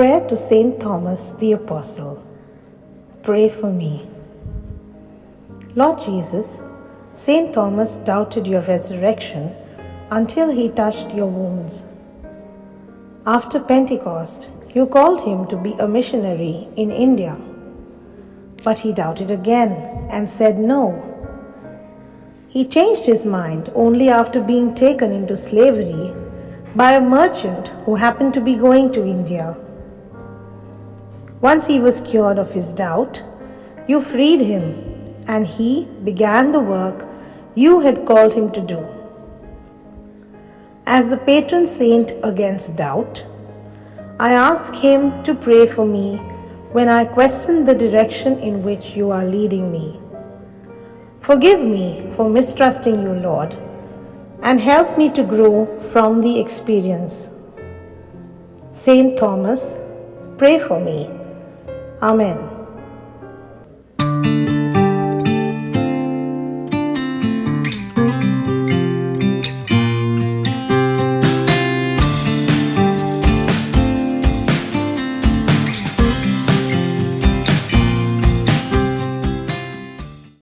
Prayer to Saint Thomas the Apostle. Pray for me. Lord Jesus, Saint Thomas doubted your resurrection until he touched your wounds. After Pentecost, you called him to be a missionary in India. But he doubted again and said no. He changed his mind only after being taken into slavery by a merchant who happened to be going to India. Once he was cured of his doubt, you freed him, and he began the work you had called him to do. As the patron saint against doubt, I ask him to pray for me when I question the direction in which you are leading me. Forgive me for mistrusting you, Lord, and help me to grow from the experience. Saint Thomas, pray for me. Amen.